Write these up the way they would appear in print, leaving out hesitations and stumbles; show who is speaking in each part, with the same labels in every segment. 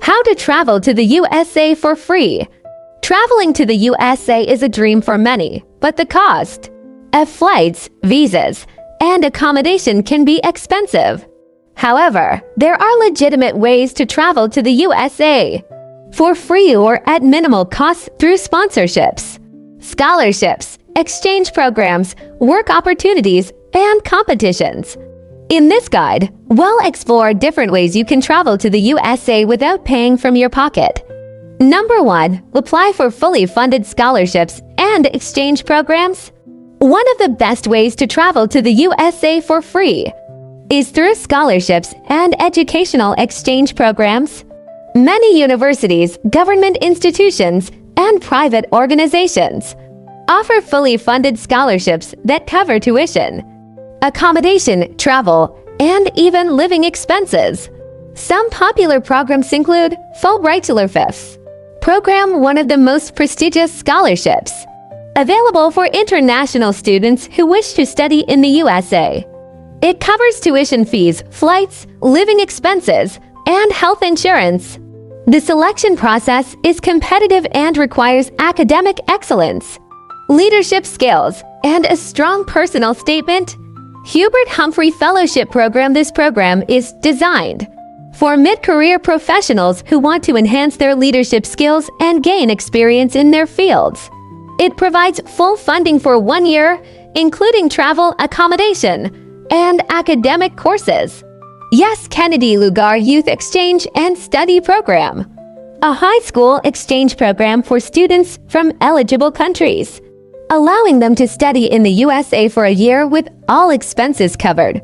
Speaker 1: How to travel to the USA for free. Traveling to the USA is a dream for many, but the cost of flights, visas, and accommodation can be expensive. However, there are legitimate ways to travel to the USA for free or at minimal costs through sponsorships, scholarships, exchange programs, work opportunities, and competitions. In this guide, we'll explore different ways you can travel to the USA without paying from your pocket. Number 1. Apply for fully funded scholarships and exchange programs. One of the best ways to travel to the USA for free is through scholarships and educational exchange programs. Many universities, government institutions, and private organizations offer fully funded scholarships that cover tuition, accommodation, travel, and even living expenses. Some popular programs include Fulbright program, one of the most prestigious scholarships, available for international students who wish to study in the USA. It covers tuition fees, flights, living expenses, and health insurance. The selection process is competitive and requires academic excellence, leadership skills, and a strong personal statement. Hubert Humphrey Fellowship Program. This program is designed for mid-career professionals who want to enhance their leadership skills and gain experience in their fields. It provides full funding for 1 year, including travel, accommodation, and academic courses. Yes, Kennedy Lugar Youth Exchange and Study Program, a high school exchange program for students from eligible countries, allowing them to study in the USA for a year with all expenses covered.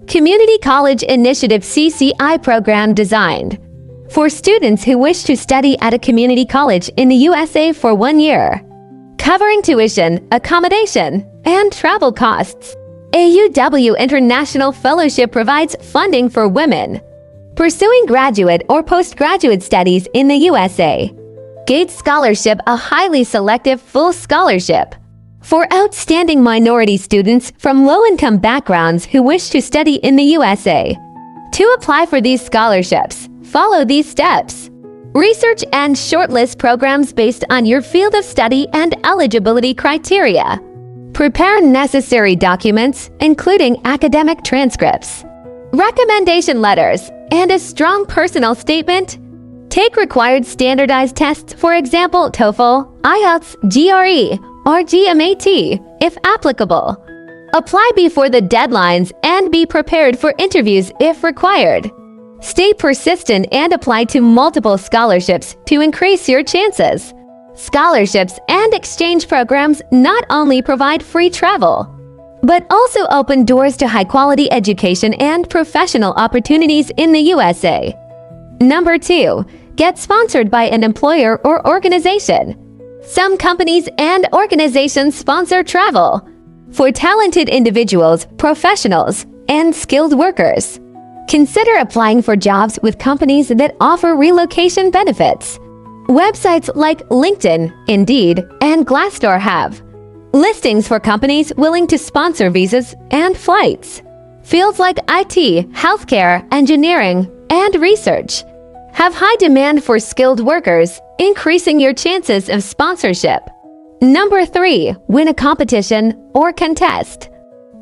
Speaker 1: Community College Initiative CCI program designed for students who wish to study at a community college in the USA for 1 year, covering tuition, accommodation, and travel costs. AUW International Fellowship provides funding for women pursuing graduate or postgraduate studies in the USA. Gates Scholarship, a highly selective full scholarship for outstanding minority students from low-income backgrounds who wish to study in the USA. To apply for these scholarships, follow these steps. Research and shortlist programs based on your field of study and eligibility criteria. Prepare necessary documents, including academic transcripts, recommendation letters, and a strong personal statement. Take required standardized tests, for example, TOEFL, IELTS, GRE, or GMAT, if applicable. Apply before the deadlines and be prepared for interviews if required. Stay persistent and apply to multiple scholarships to increase your chances. Scholarships and exchange programs not only provide free travel, but also open doors to high-quality education and professional opportunities in the USA. Number 2. Get sponsored by an employer or organization. Some companies and organizations sponsor travel for talented individuals, professionals, and skilled workers. Consider applying for jobs with companies that offer relocation benefits. Websites like LinkedIn, Indeed, and Glassdoor have listings for companies willing to sponsor visas and flights. Fields like IT, healthcare, engineering, and research have high demand for skilled workers, increasing your chances of sponsorship. Number 3. Win a competition or contest.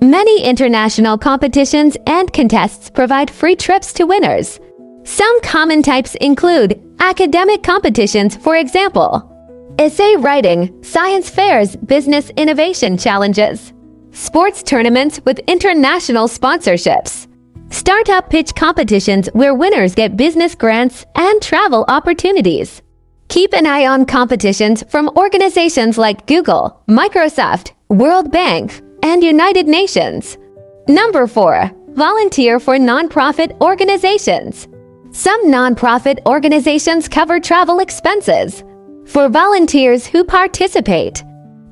Speaker 1: Many international competitions and contests provide free trips to winners. Some common types include academic competitions, for example, essay writing, science fairs, business innovation challenges, sports tournaments with international sponsorships, startup pitch competitions where winners get business grants and travel opportunities. Keep an eye on competitions from organizations like Google, Microsoft, World Bank, and United Nations. Number 4. Volunteer for nonprofit organizations. Some nonprofit organizations cover travel expenses for volunteers who participate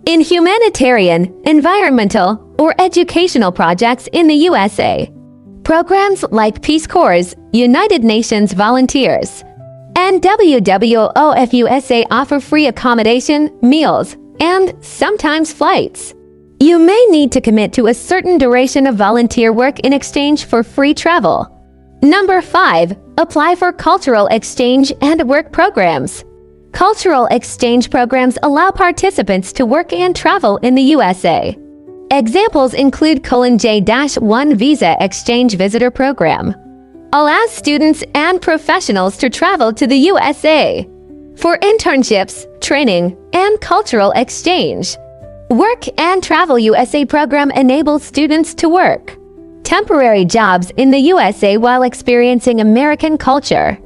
Speaker 1: in humanitarian, environmental, or educational projects in the USA. Programs like Peace Corps, United Nations Volunteers, and WWOF-USA offer free accommodation, meals, and sometimes flights. You may need to commit to a certain duration of volunteer work in exchange for free travel. Number 5. Apply for cultural exchange and work programs. Cultural exchange programs allow participants to work and travel in the USA. Examples include J-1 Visa Exchange Visitor Program. Allows students and professionals to travel to the USA for internships, training, and cultural exchange. Work and Travel USA program enables students to work temporary jobs in the USA while experiencing American culture.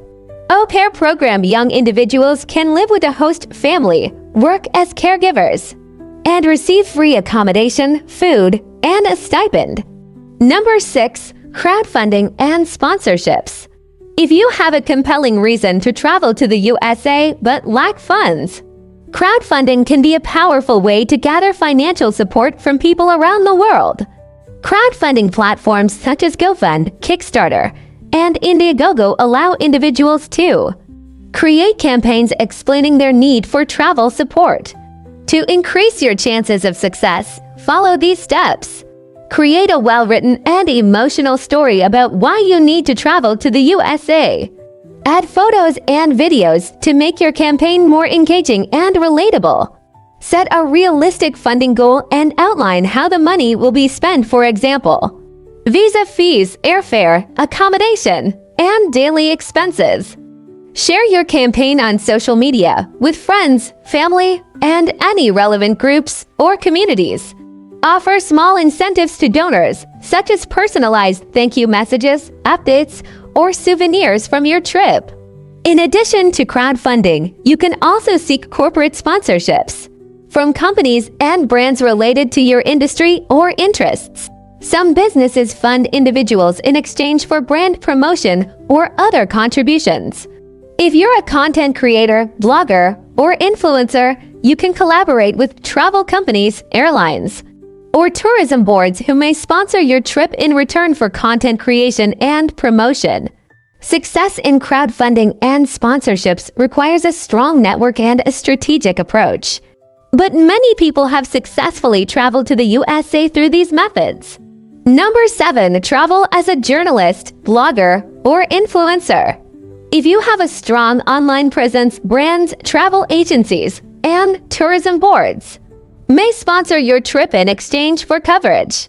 Speaker 1: Au pair program, young individuals can live with a host family, work as caregivers, and receive free accommodation, food, and a stipend. Number 6. Crowdfunding and sponsorships. If you have a compelling reason to travel to the USA but lack funds, crowdfunding can be a powerful way to gather financial support from people around the world. Crowdfunding platforms such as GoFund, Kickstarter, and Indiegogo allow individuals to create campaigns explaining their need for travel support. To increase your chances of success, follow these steps. Create a well-written and emotional story about why you need to travel to the USA. Add photos and videos to make your campaign more engaging and relatable. Set a realistic funding goal and outline how the money will be spent, for example, visa fees, airfare, accommodation, and daily expenses. Share your campaign on social media with friends, family, and any relevant groups or communities. Offer small incentives to donors, such as personalized thank you messages, updates, or souvenirs from your trip. In addition to crowdfunding, you can also seek corporate sponsorships from companies and brands related to your industry or interests. Some businesses fund individuals in exchange for brand promotion or other contributions. If you're a content creator, blogger, or influencer, you can collaborate with travel companies, airlines, or tourism boards who may sponsor your trip in return for content creation and promotion. Success in crowdfunding and sponsorships requires a strong network and a strategic approach. But many people have successfully traveled to the USA through these methods. Number 7. Travel as a journalist, blogger, or influencer. If you have a strong online presence, brands, travel agencies, and tourism boards may sponsor your trip in exchange for coverage.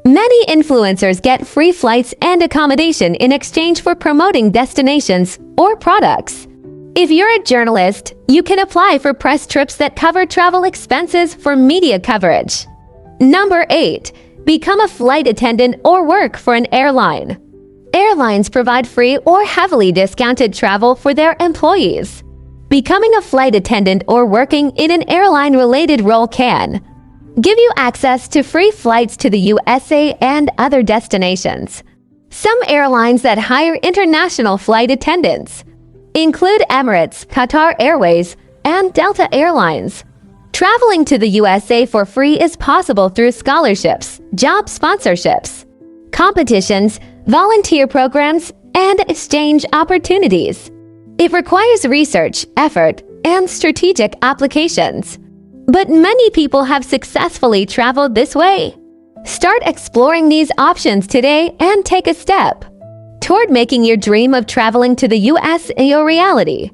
Speaker 1: Many influencers get free flights and accommodation in exchange for promoting destinations or products. If you're a journalist, you can apply for press trips that cover travel expenses for media coverage. Number 8. Become a flight attendant or work for an airline. Airlines provide free or heavily discounted travel for their employees. Becoming a flight attendant or working in an airline-related role can give you access to free flights to the USA and other destinations. Some airlines that hire international flight attendants include Emirates, Qatar Airways, and Delta Airlines. Traveling to the USA for free is possible through scholarships, job sponsorships, competitions, volunteer programs, and exchange opportunities. It requires research, effort, and strategic applications. But many people have successfully traveled this way. Start exploring these options today and take a step toward making your dream of traveling to the US a reality.